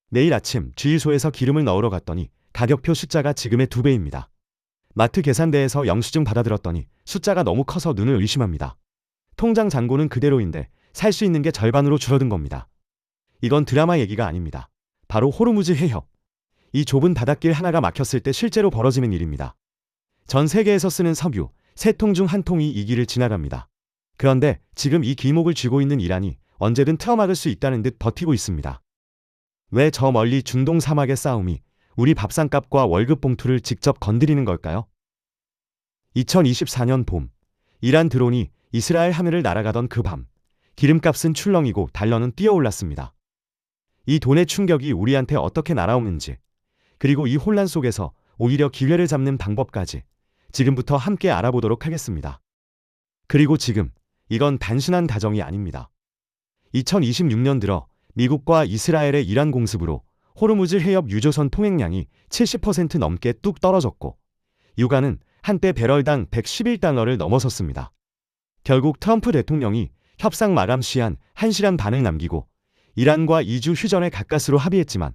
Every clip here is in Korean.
내일 아침 주유소에서 기름을 넣으러 갔더니 가격표 숫자가 지금의 2배입니다. 마트 계산대에서 영수증 받아들었더니 숫자가 너무 커서 눈을 의심합니다. 통장 잔고는 그대로인데 살 수 있는 게 절반으로 줄어든 겁니다. 이건 드라마 얘기가 아닙니다. 바로 호르무즈 해협. 이 좁은 바닷길 하나가 막혔을 때 실제로 벌어지는 일입니다. 전 세계에서 쓰는 석유 3통 중 1통이 이 길을 지나갑니다. 그런데 지금 이 길목을 쥐고 있는 이란이 언제든 틀어막을 수 있다는 듯 버티고 있습니다. 왜 저 멀리 중동 사막의 싸움이 우리 밥상값과 월급 봉투를 직접 건드리는 걸까요? 2024년 봄, 이란 드론이 이스라엘 하늘을 날아가던 그 밤, 기름값은 출렁이고 달러는 뛰어올랐습니다. 이 돈의 충격이 우리한테 어떻게 날아오는지, 그리고 이 혼란 속에서 오히려 기회를 잡는 방법까지 지금부터 함께 알아보도록 하겠습니다. 그리고 지금, 이건 단순한 다정이 아닙니다. 2026년 들어 미국과 이스라엘의 이란 공습으로 호르무즈 해협 유조선 통행량이 70% 넘게 뚝 떨어졌고 유가는 한때 배럴당 111달러를 넘어섰습니다. 결국 트럼프 대통령이 협상 마감 시한 1시간 반을 남기고 이란과 2주 휴전에 가까스로 합의했지만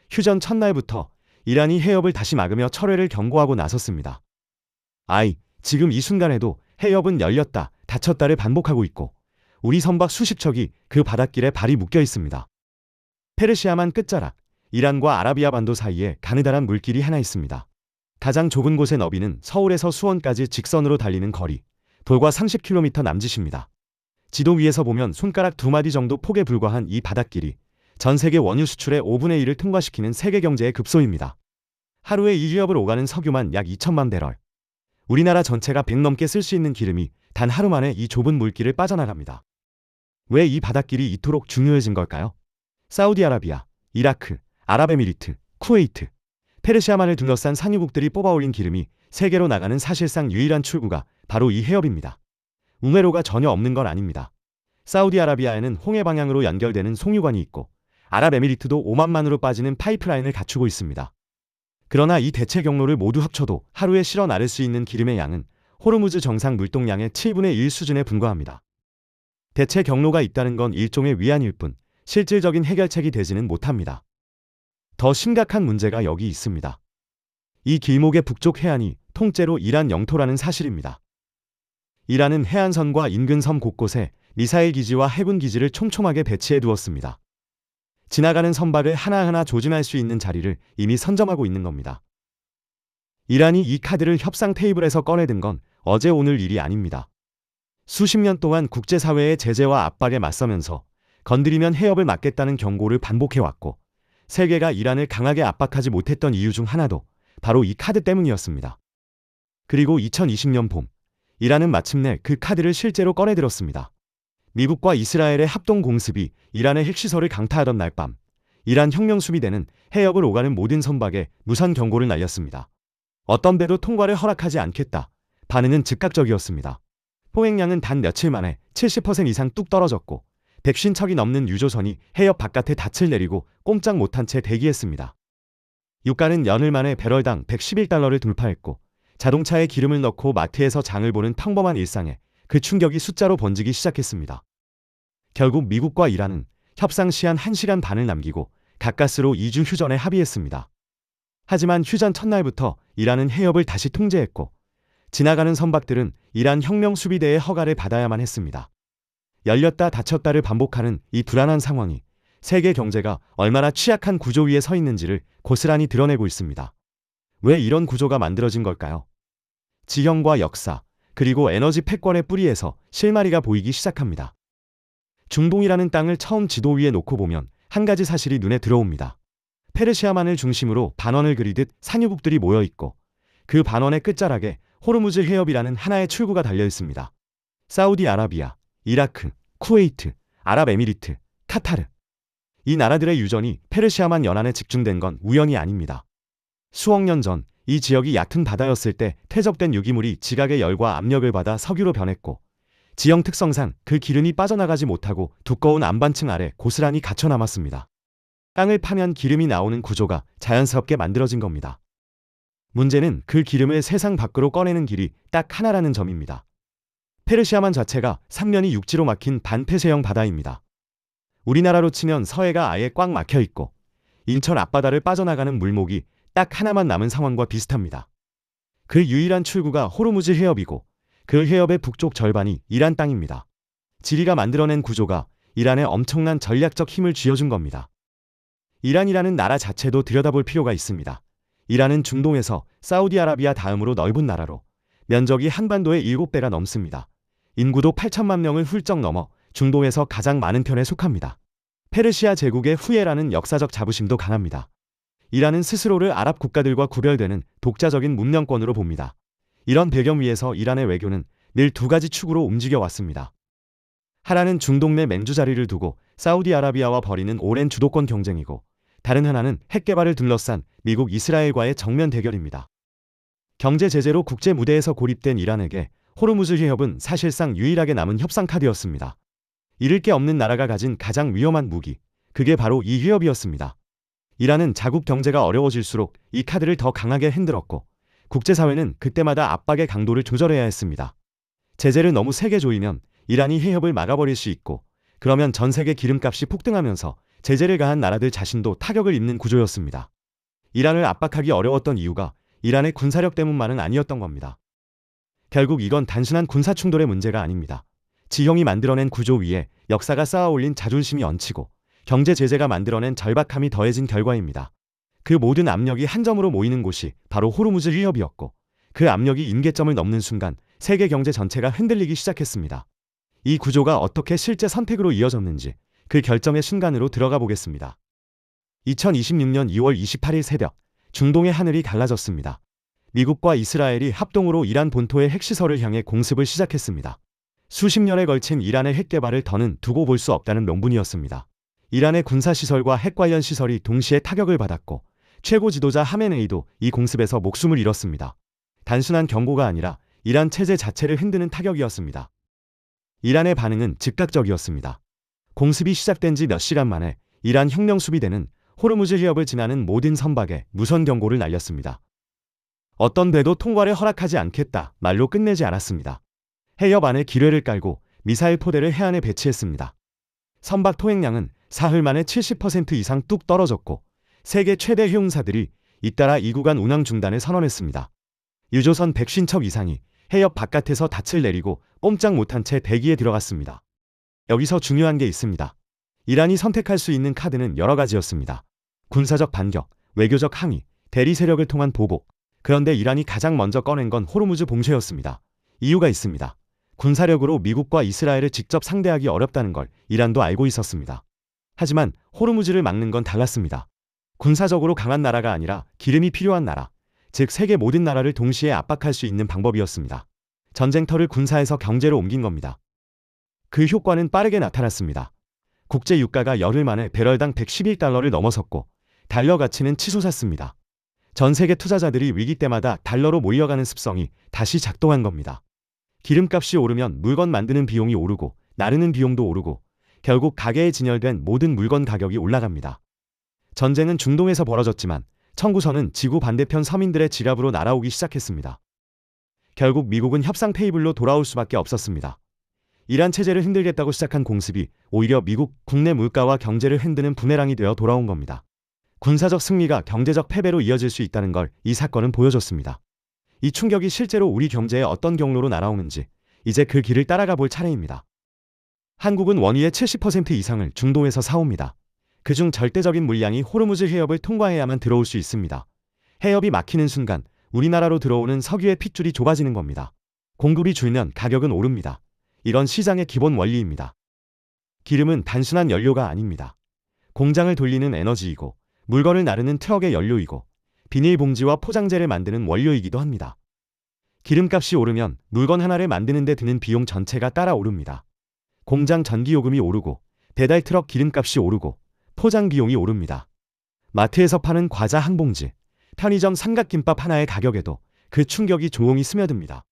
휴전 첫날부터 이란이 해협을 다시 막으며 철회를 경고하고 나섰습니다. 지금 이 순간에도 해협은 열렸다 닫혔다를 반복하고 있고 우리 선박 수십 척이 그 바닷길에 발이 묶여 있습니다. 페르시아만 끝자락, 이란과 아라비아 반도 사이에 가느다란 물길이 하나 있습니다. 가장 좁은 곳의 너비는 서울에서 수원까지 직선으로 달리는 거리, 불과 30km 남짓입니다. 지도 위에서 보면 손가락 2마디 정도 폭에 불과한 이 바닷길이 전 세계 원유 수출의 5분의 1을 통과시키는 세계 경제의 급소입니다. 하루에 이 해협을 오가는 석유만 약 2천만 배럴. 우리나라 전체가 100 넘게 쓸 수 있는 기름이 단 하루 만에 이 좁은 물길을 빠져나갑니다. 왜 이 바닷길이 이토록 중요해진 걸까요? 사우디아라비아, 이라크, 아랍에미리트, 쿠웨이트, 페르시아만을 둘러싼 산유국들이 뽑아올린 기름이 세계로 나가는 사실상 유일한 출구가 바로 이 해협입니다. 우회로가 전혀 없는 건 아닙니다. 사우디아라비아에는 홍해 방향으로 연결되는 송유관이 있고 아랍에미리트도 오만만으로 빠지는 파이프라인을 갖추고 있습니다. 그러나 이 대체 경로를 모두 합쳐도 하루에 실어 나를 수 있는 기름의 양은 호르무즈 정상 물동량의 7분의 1 수준에 불과합니다. 대체 경로가 있다는 건 일종의 위안일 뿐 실질적인 해결책이 되지는 못합니다. 더 심각한 문제가 여기 있습니다. 이 길목의 북쪽 해안이 통째로 이란 영토라는 사실입니다. 이란은 해안선과 인근 섬 곳곳에 미사일 기지와 해군 기지를 촘촘하게 배치해 두었습니다. 지나가는 선박을 하나하나 조준할 수 있는 자리를 이미 선점하고 있는 겁니다. 이란이 이 카드를 협상 테이블에서 꺼내든 건 어제 오늘 일이 아닙니다. 수십 년 동안 국제사회의 제재와 압박에 맞서면서 건드리면 해협을 막겠다는 경고를 반복해왔고 세계가 이란을 강하게 압박하지 못했던 이유 중 하나도 바로 이 카드 때문이었습니다. 그리고 2020년 봄, 이란은 마침내 그 카드를 실제로 꺼내들었습니다. 미국과 이스라엘의 합동 공습이 이란의 핵시설을 강타하던 날 밤, 이란 혁명수비대는 해협을 오가는 모든 선박에 무선 경고를 날렸습니다. 어떤 배도 통과를 허락하지 않겠다. 반응은 즉각적이었습니다. 포획량은 단 며칠 만에 70% 이상 뚝 떨어졌고 150척이 넘는 유조선이 해협 바깥에 닻을 내리고 꼼짝 못한 채 대기했습니다. 유가는 열흘 만에 배럴당 111달러를 돌파했고 자동차에 기름을 넣고 마트에서 장을 보는 평범한 일상에 그 충격이 숫자로 번지기 시작했습니다. 결국 미국과 이란은 협상 시한 1시간 반을 남기고 가까스로 2주 휴전에 합의했습니다. 하지만 휴전 첫날부터 이란은 해협을 다시 통제했고 지나가는 선박들은 이란 혁명수비대의 허가를 받아야만 했습니다. 열렸다 닫혔다를 반복하는 이 불안한 상황이 세계 경제가 얼마나 취약한 구조 위에 서 있는지를 고스란히 드러내고 있습니다. 왜 이런 구조가 만들어진 걸까요? 지형과 역사, 그리고 에너지 패권의 뿌리에서 실마리가 보이기 시작합니다. 중동이라는 땅을 처음 지도 위에 놓고 보면 한 가지 사실이 눈에 들어옵니다. 페르시아만을 중심으로 반원을 그리듯 산유국들이 모여 있고 그 반원의 끝자락에 호르무즈 해협이라는 하나의 출구가 달려 있습니다. 사우디아라비아, 이라크, 쿠웨이트, 아랍에미리트, 카타르. 이 나라들의 유전이 페르시아만 연안에 집중된 건 우연이 아닙니다. 수억 년 전 이 지역이 얕은 바다였을 때 퇴적된 유기물이 지각의 열과 압력을 받아 석유로 변했고 지형 특성상 그 기름이 빠져나가지 못하고 두꺼운 안반층 아래 고스란히 갇혀 남았습니다. 땅을 파면 기름이 나오는 구조가 자연스럽게 만들어진 겁니다. 문제는 그 기름을 세상 밖으로 꺼내는 길이 딱 하나라는 점입니다. 페르시아만 자체가 3면이 육지로 막힌 반폐쇄형 바다입니다. 우리나라로 치면 서해가 아예 꽉 막혀 있고 인천 앞바다를 빠져나가는 물목이 딱 하나만 남은 상황과 비슷합니다. 그 유일한 출구가 호르무즈 해협이고 그 해협의 북쪽 절반이 이란 땅입니다. 지리가 만들어낸 구조가 이란에 엄청난 전략적 힘을 쥐어준 겁니다. 이란이라는 나라 자체도 들여다볼 필요가 있습니다. 이란은 중동에서 사우디아라비아 다음으로 넓은 나라로 면적이 한반도의 7배가 넘습니다. 인구도 8천만 명을 훌쩍 넘어 중동에서 가장 많은 편에 속합니다. 페르시아 제국의 후예라는 역사적 자부심도 강합니다. 이란은 스스로를 아랍 국가들과 구별되는 독자적인 문명권으로 봅니다. 이런 배경 위에서 이란의 외교는 늘 두 가지 축으로 움직여 왔습니다. 하나는 중동 내 맹주자리를 두고 사우디아라비아와 벌이는 오랜 주도권 경쟁이고, 다른 하나는 핵 개발을 둘러싼 미국 이스라엘과의 정면 대결입니다. 경제 제재로 국제 무대에서 고립된 이란에게 호르무즈 해협은 사실상 유일하게 남은 협상 카드였습니다. 잃을 게 없는 나라가 가진 가장 위험한 무기, 그게 바로 이 해협이었습니다. 이란은 자국 경제가 어려워질수록 이 카드를 더 강하게 흔들었고, 국제사회는 그때마다 압박의 강도를 조절해야 했습니다. 제재를 너무 세게 조이면 이란이 해협을 막아버릴 수 있고, 그러면 전 세계 기름값이 폭등하면서 제재를 가한 나라들 자신도 타격을 입는 구조였습니다. 이란을 압박하기 어려웠던 이유가 이란의 군사력 때문만은 아니었던 겁니다. 결국 이건 단순한 군사 충돌의 문제가 아닙니다. 지형이 만들어낸 구조 위에 역사가 쌓아올린 자존심이 얹히고 경제 제재가 만들어낸 절박함이 더해진 결과입니다. 그 모든 압력이 한 점으로 모이는 곳이 바로 호르무즈 해협이었고, 그 압력이 임계점을 넘는 순간 세계 경제 전체가 흔들리기 시작했습니다. 이 구조가 어떻게 실제 선택으로 이어졌는지 그 결정의 순간으로 들어가 보겠습니다. 2026년 2월 28일 새벽, 중동의 하늘이 갈라졌습니다. 미국과 이스라엘이 합동으로 이란 본토의 핵시설을 향해 공습을 시작했습니다. 수십 년에 걸친 이란의 핵 개발을 더는 두고 볼 수 없다는 명분이었습니다. 이란의 군사시설과 핵 관련 시설이 동시에 타격을 받았고, 최고 지도자 하메네이도 이 공습에서 목숨을 잃었습니다. 단순한 경고가 아니라 이란 체제 자체를 흔드는 타격이었습니다. 이란의 반응은 즉각적이었습니다. 공습이 시작된 지 몇 시간 만에 이란 혁명수비대는 호르무즈 해협을 지나는 모든 선박에 무선 경고를 날렸습니다. 어떤 배도 통과를 허락하지 않겠다 말로 끝내지 않았습니다. 해협 안에 기뢰를 깔고 미사일 포대를 해안에 배치했습니다. 선박 통행량은 사흘 만에 70% 이상 뚝 떨어졌고, 세계 최대 해운사들이 잇따라 이 구간 운항 중단을 선언했습니다. 유조선 150척 이상이 해협 바깥에서 닻을 내리고 꼼짝 못한 채 대기에 들어갔습니다. 여기서 중요한 게 있습니다. 이란이 선택할 수 있는 카드는 여러 가지였습니다. 군사적 반격, 외교적 항의, 대리 세력을 통한 보복. 그런데 이란이 가장 먼저 꺼낸 건 호르무즈 봉쇄였습니다. 이유가 있습니다. 군사력으로 미국과 이스라엘을 직접 상대하기 어렵다는 걸 이란도 알고 있었습니다. 하지만 호르무즈를 막는 건 달랐습니다. 군사적으로 강한 나라가 아니라 기름이 필요한 나라, 즉 세계 모든 나라를 동시에 압박할 수 있는 방법이었습니다. 전쟁터를 군사에서 경제로 옮긴 겁니다. 그 효과는 빠르게 나타났습니다. 국제 유가가 열흘 만에 배럴당 111달러를 넘어섰고, 달러 가치는 치솟았습니다. 전 세계 투자자들이 위기 때마다 달러로 몰려가는 습성이 다시 작동한 겁니다. 기름값이 오르면 물건 만드는 비용이 오르고 나르는 비용도 오르고, 결국 가계에 진열된 모든 물건 가격이 올라갑니다. 전쟁은 중동에서 벌어졌지만 청구서는 지구 반대편 서민들의 지갑으로 날아오기 시작했습니다. 결국 미국은 협상 테이블로 돌아올 수밖에 없었습니다. 이란 체제를 흔들겠다고 시작한 공습이 오히려 미국 국내 물가와 경제를 흔드는 부메랑이 되어 돌아온 겁니다. 군사적 승리가 경제적 패배로 이어질 수 있다는 걸 이 사건은 보여줬습니다. 이 충격이 실제로 우리 경제에 어떤 경로로 날아오는지 이제 그 길을 따라가 볼 차례입니다. 한국은 원유의 70% 이상을 중동에서 사옵니다. 그중 절대적인 물량이 호르무즈 해협을 통과해야만 들어올 수 있습니다. 해협이 막히는 순간 우리나라로 들어오는 석유의 핏줄이 좁아지는 겁니다. 공급이 줄면 가격은 오릅니다. 이건 시장의 기본 원리입니다. 기름은 단순한 연료가 아닙니다. 공장을 돌리는 에너지이고, 물건을 나르는 트럭의 연료이고, 비닐봉지와 포장재를 만드는 원료이기도 합니다. 기름값이 오르면 물건 하나를 만드는 데 드는 비용 전체가 따라 오릅니다. 공장 전기요금이 오르고, 배달 트럭 기름값이 오르고, 포장 비용이 오릅니다. 마트에서 파는 과자 한 봉지, 편의점 삼각김밥 하나의 가격에도 그 충격이 조용히 스며듭니다.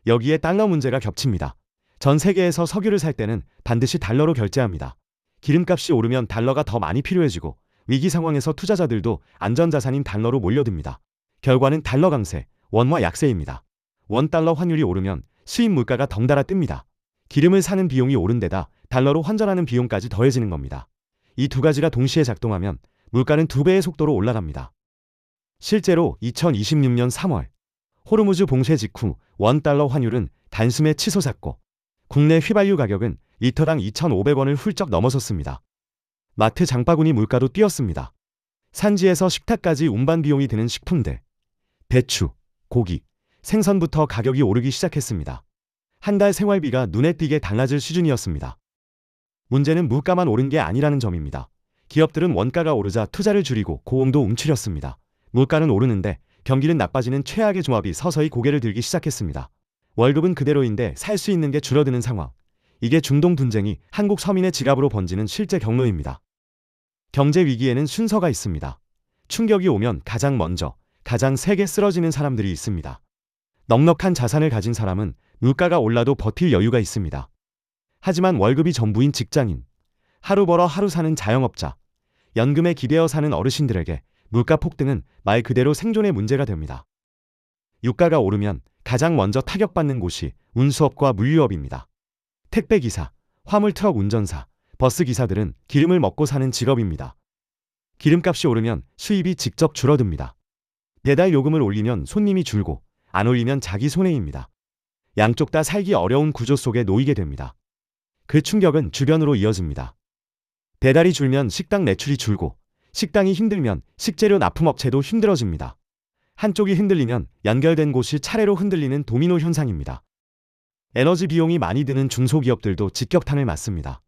여기에 달러 문제가 겹칩니다. 전 세계에서 석유를 살 때는 반드시 달러로 결제합니다. 기름값이 오르면 달러가 더 많이 필요해지고, 위기 상황에서 투자자들도 안전자산인 달러로 몰려듭니다. 결과는 달러 강세, 원화 약세입니다. 원달러 환율이 오르면 수입 물가가 덩달아 뜹니다. 기름을 사는 비용이 오른 데다 달러로 환전하는 비용까지 더해지는 겁니다. 이 두 가지가 동시에 작동하면 물가는 2배의 속도로 올라갑니다. 실제로 2026년 3월 호르무즈 봉쇄 직후 $1 환율은 단숨에 치솟았고 국내 휘발유 가격은 리터당 2,500원을 훌쩍 넘어섰습니다. 마트 장바구니 물가도 뛰었습니다. 산지에서 식탁까지 운반 비용이 드는 식품들, 배추, 고기, 생선부터 가격이 오르기 시작했습니다. 한 달 생활비가 눈에 띄게 달라질 수준이었습니다. 문제는 물가만 오른 게 아니라는 점입니다. 기업들은 원가가 오르자 투자를 줄이고 고용도 움츠렸습니다. 물가는 오르는데 경기는 나빠지는 최악의 조합이 서서히 고개를 들기 시작했습니다. 월급은 그대로인데 살 수 있는 게 줄어드는 상황. 이게 중동 분쟁이 한국 서민의 지갑으로 번지는 실제 경로입니다. 경제 위기에는 순서가 있습니다. 충격이 오면 가장 먼저, 가장 세게 쓰러지는 사람들이 있습니다. 넉넉한 자산을 가진 사람은 물가가 올라도 버틸 여유가 있습니다. 하지만 월급이 전부인 직장인, 하루 벌어 하루 사는 자영업자, 연금에 기대어 사는 어르신들에게 물가 폭등은 말 그대로 생존의 문제가 됩니다. 유가가 오르면 가장 먼저 타격받는 곳이 운수업과 물류업입니다. 택배기사, 화물트럭 운전사, 버스기사들은 기름을 먹고 사는 직업입니다. 기름값이 오르면 수입이 직접 줄어듭니다. 배달 요금을 올리면 손님이 줄고 안 올리면 자기 손해입니다. 양쪽 다 살기 어려운 구조 속에 놓이게 됩니다. 그 충격은 주변으로 이어집니다. 배달이 줄면 식당 매출이 줄고 식당이 힘들면 식재료 납품업체도 힘들어집니다. 한쪽이 흔들리면 연결된 곳이 차례로 흔들리는 도미노 현상입니다. 에너지 비용이 많이 드는 중소기업들도 직격탄을 맞습니다.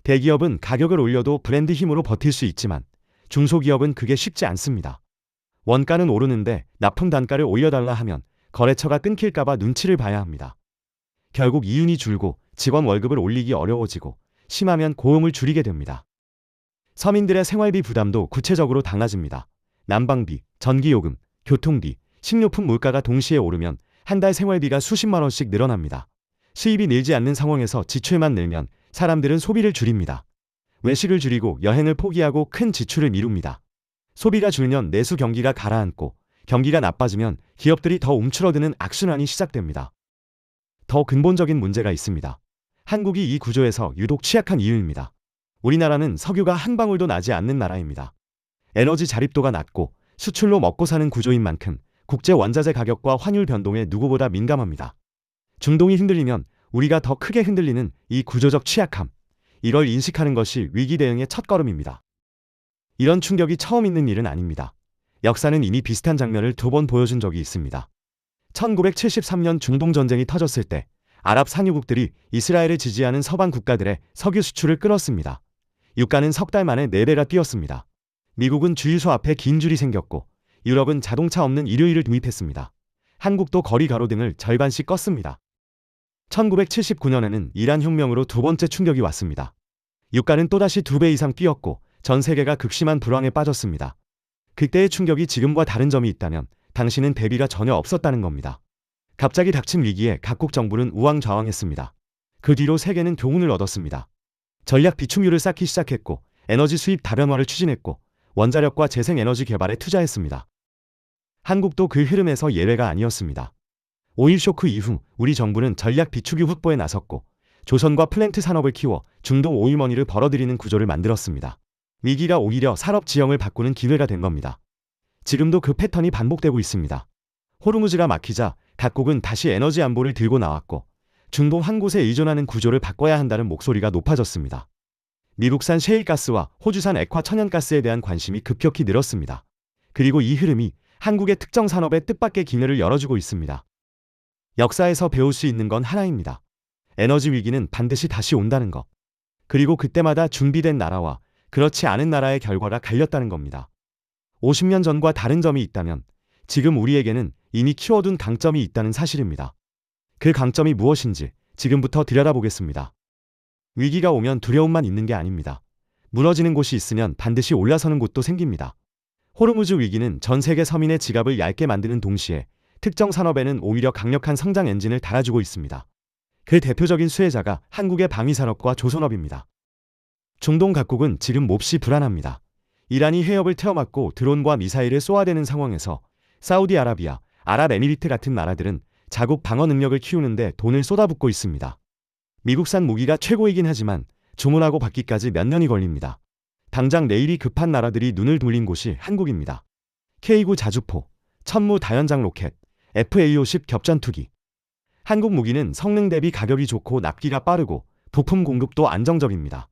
대기업은 가격을 올려도 브랜드 힘으로 버틸 수 있지만 중소기업은 그게 쉽지 않습니다. 원가는 오르는데 납품 단가를 올려달라 하면 거래처가 끊길까봐 눈치를 봐야 합니다. 결국 이윤이 줄고 직원 월급을 올리기 어려워지고 심하면 고용을 줄이게 됩니다. 서민들의 생활비 부담도 구체적으로 달라집니다. 난방비, 전기요금, 교통비, 식료품 물가가 동시에 오르면 한 달 생활비가 수십만 원씩 늘어납니다. 수입이 늘지 않는 상황에서 지출만 늘면 사람들은 소비를 줄입니다. 외식을 줄이고 여행을 포기하고 큰 지출을 미룹니다. 소비가 줄면 내수 경기가 가라앉고 경기가 나빠지면 기업들이 더 움츠러드는 악순환이 시작됩니다. 더 근본적인 문제가 있습니다. 한국이 이 구조에서 유독 취약한 이유입니다. 우리나라는 석유가 한 방울도 나지 않는 나라입니다. 에너지 자립도가 낮고 수출로 먹고 사는 구조인 만큼 국제 원자재 가격과 환율 변동에 누구보다 민감합니다. 중동이 흔들리면 우리가 더 크게 흔들리는 이 구조적 취약함, 이걸 인식하는 것이 위기 대응의 첫걸음입니다. 이런 충격이 처음 있는 일은 아닙니다. 역사는 이미 비슷한 장면을 2번 보여준 적이 있습니다. 1973년 중동전쟁이 터졌을 때 아랍 산유국들이 이스라엘을 지지하는 서방 국가들의 석유 수출을 끊었습니다. 유가는 석 달 만에 4배가 뛰었습니다. 미국은 주유소 앞에 긴 줄이 생겼고 유럽은 자동차 없는 일요일을 도입했습니다. 한국도 거리 가로등을 절반씩 껐습니다. 1979년에는 이란 혁명으로 2번째 충격이 왔습니다. 유가는 또다시 2배 이상 뛰었고 전 세계가 극심한 불황에 빠졌습니다. 그때의 충격이 지금과 다른 점이 있다면 당시는 대비가 전혀 없었다는 겁니다. 갑자기 닥친 위기에 각국 정부는 우왕좌왕했습니다. 그 뒤로 세계는 교훈을 얻었습니다. 전략 비축유를 쌓기 시작했고 에너지 수입 다변화를 추진했고 원자력과 재생에너지 개발에 투자했습니다. 한국도 그 흐름에서 예외가 아니었습니다. 오일 쇼크 이후 우리 정부는 전략 비축유 확보에 나섰고 조선과 플랜트 산업을 키워 중동 오일머니를 벌어들이는 구조를 만들었습니다. 위기가 오히려 산업 지형을 바꾸는 기회가 된 겁니다. 지금도 그 패턴이 반복되고 있습니다. 호르무즈가 막히자 각국은 다시 에너지 안보를 들고 나왔고 중동 한 곳에 의존하는 구조를 바꿔야 한다는 목소리가 높아졌습니다. 미국산 셰일가스와 호주산 액화 천연가스에 대한 관심이 급격히 늘었습니다. 그리고 이 흐름이 한국의 특정 산업의 뜻밖의 기회를 열어주고 있습니다. 역사에서 배울 수 있는 건 하나입니다. 에너지 위기는 반드시 다시 온다는 것. 그리고 그때마다 준비된 나라와 그렇지 않은 나라의 결과가 갈렸다는 겁니다. 50년 전과 다른 점이 있다면 지금 우리에게는 이미 키워둔 강점이 있다는 사실입니다. 그 강점이 무엇인지 지금부터 들여다보겠습니다. 위기가 오면 두려움만 있는 게 아닙니다. 무너지는 곳이 있으면 반드시 올라서는 곳도 생깁니다. 호르무즈 위기는 전 세계 서민의 지갑을 얇게 만드는 동시에 특정 산업에는 오히려 강력한 성장 엔진을 달아주고 있습니다. 그 대표적인 수혜자가 한국의 방위산업과 조선업입니다. 중동 각국은 지금 몹시 불안합니다. 이란이 해협을 태워막고 드론과 미사일을 쏘아대는 상황에서 사우디아라비아, 아랍에미리트 같은 나라들은 자국 방어 능력을 키우는데 돈을 쏟아붓고 있습니다. 미국산 무기가 최고이긴 하지만 주문하고 받기까지 몇 년이 걸립니다. 당장 내일이 급한 나라들이 눈을 돌린 곳이 한국입니다. K9 자주포, 천무 다연장 로켓, FA-50 겹전투기. 한국 무기는 성능 대비 가격이 좋고 납기가 빠르고 부품 공급도 안정적입니다.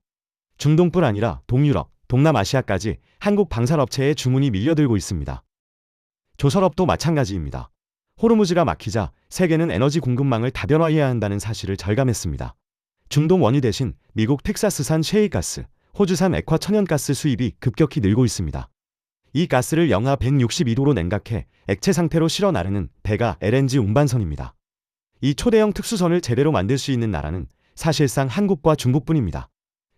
중동뿐 아니라 동유럽, 동남아시아까지 한국 방산업체의 주문이 밀려들고 있습니다. 조선업도 마찬가지입니다. 호르무즈가 막히자 세계는 에너지 공급망을 다변화해야 한다는 사실을 절감했습니다. 중동 원유 대신 미국 텍사스산 셰일가스, 호주산 액화 천연가스 수입이 급격히 늘고 있습니다. 이 가스를 영하 162도로 냉각해 액체 상태로 실어 나르는 배가 LNG 운반선입니다. 이 초대형 특수선을 제대로 만들 수 있는 나라는 사실상 한국과 중국뿐입니다.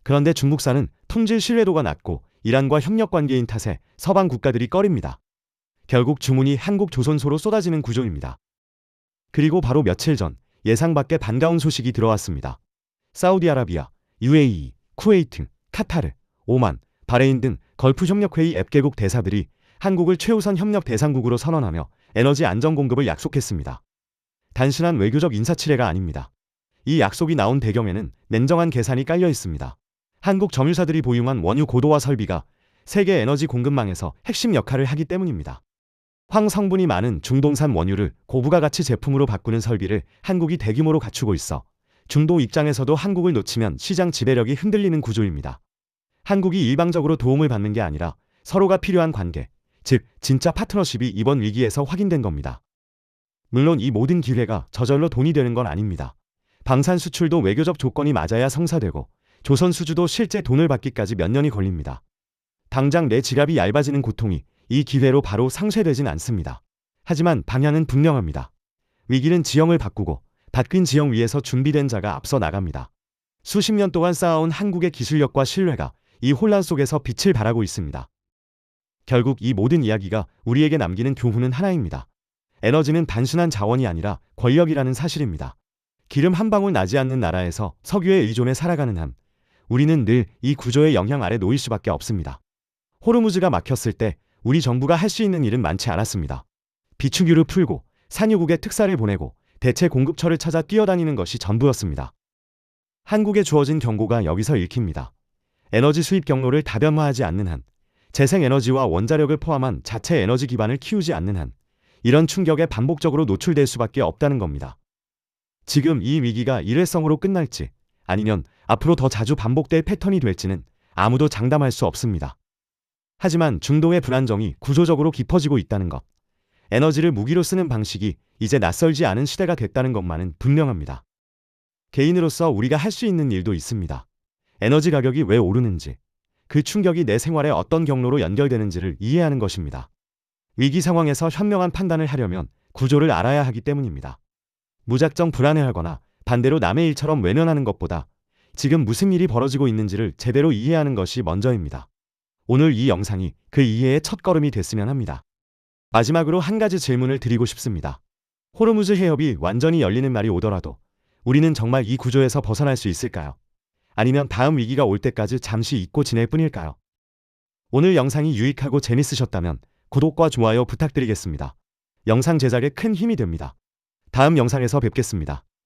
그런데 중국산은 품질 신뢰도가 낮고 이란과 협력 관계인 탓에 서방 국가들이 꺼립니다. 결국 주문이 한국 조선소로 쏟아지는 구조입니다. 그리고 바로 며칠 전 예상 밖의 반가운 소식이 들어왔습니다. 사우디아라비아, UAE, 쿠웨이트, 카타르, 오만, 바레인 등 걸프협력회의 앱개국 대사들이 한국을 최우선 협력 대상국으로 선언하며 에너지 안정 공급을 약속했습니다. 단순한 외교적 인사치레가 아닙니다. 이 약속이 나온 배경에는 냉정한 계산이 깔려 있습니다. 한국 정유사들이 보유한 원유 고도화 설비가 세계 에너지 공급망에서 핵심 역할을 하기 때문입니다. 황 성분이 많은 중동산 원유를 고부가 가치 제품으로 바꾸는 설비를 한국이 대규모로 갖추고 있어 중동 입장에서도 한국을 놓치면 시장 지배력이 흔들리는 구조입니다. 한국이 일방적으로 도움을 받는 게 아니라 서로가 필요한 관계, 즉 진짜 파트너십이 이번 위기에서 확인된 겁니다. 물론 이 모든 기회가 저절로 돈이 되는 건 아닙니다. 방산 수출도 외교적 조건이 맞아야 성사되고 조선 수주도 실제 돈을 받기까지 몇 년이 걸립니다. 당장 내 지갑이 얇아지는 고통이 이 기회로 바로 상쇄되진 않습니다. 하지만 방향은 분명합니다. 위기는 지형을 바꾸고 바뀐 지형 위에서 준비된 자가 앞서 나갑니다. 수십 년 동안 쌓아온 한국의 기술력과 신뢰가 이 혼란 속에서 빛을 발하고 있습니다. 결국 이 모든 이야기가 우리에게 남기는 교훈은 하나입니다. 에너지는 단순한 자원이 아니라 권력이라는 사실입니다. 기름 한 방울 나지 않는 나라에서 석유에 의존해 살아가는 한 우리는 늘 이 구조의 영향 아래 놓일 수밖에 없습니다. 호르무즈가 막혔을 때 우리 정부가 할 수 있는 일은 많지 않았습니다. 비축유를 풀고 산유국에 특사를 보내고 대체 공급처를 찾아 뛰어다니는 것이 전부였습니다. 한국에 주어진 경고가 여기서 읽힙니다. 에너지 수입 경로를 다변화하지 않는 한, 재생에너지와 원자력을 포함한 자체 에너지 기반을 키우지 않는 한, 이런 충격에 반복적으로 노출될 수밖에 없다는 겁니다. 지금 이 위기가 일회성으로 끝날지 아니면 앞으로 더 자주 반복될 패턴이 될지는 아무도 장담할 수 없습니다. 하지만 중동의 불안정이 구조적으로 깊어지고 있다는 것, 에너지를 무기로 쓰는 방식이 이제 낯설지 않은 시대가 됐다는 것만은 분명합니다. 개인으로서 우리가 할 수 있는 일도 있습니다. 에너지 가격이 왜 오르는지, 그 충격이 내 생활에 어떤 경로로 연결되는지를 이해하는 것입니다. 위기 상황에서 현명한 판단을 하려면 구조를 알아야 하기 때문입니다. 무작정 불안해하거나 반대로 남의 일처럼 외면하는 것보다 지금 무슨 일이 벌어지고 있는지를 제대로 이해하는 것이 먼저입니다. 오늘 이 영상이 그 이해의 첫걸음이 됐으면 합니다. 마지막으로 한 가지 질문을 드리고 싶습니다. 호르무즈 해협이 완전히 열리는 날이 오더라도 우리는 정말 이 구조에서 벗어날 수 있을까요? 아니면 다음 위기가 올 때까지 잠시 잊고 지낼 뿐일까요? 오늘 영상이 유익하고 재밌으셨다면 구독과 좋아요 부탁드리겠습니다. 영상 제작에 큰 힘이 됩니다. 다음 영상에서 뵙겠습니다.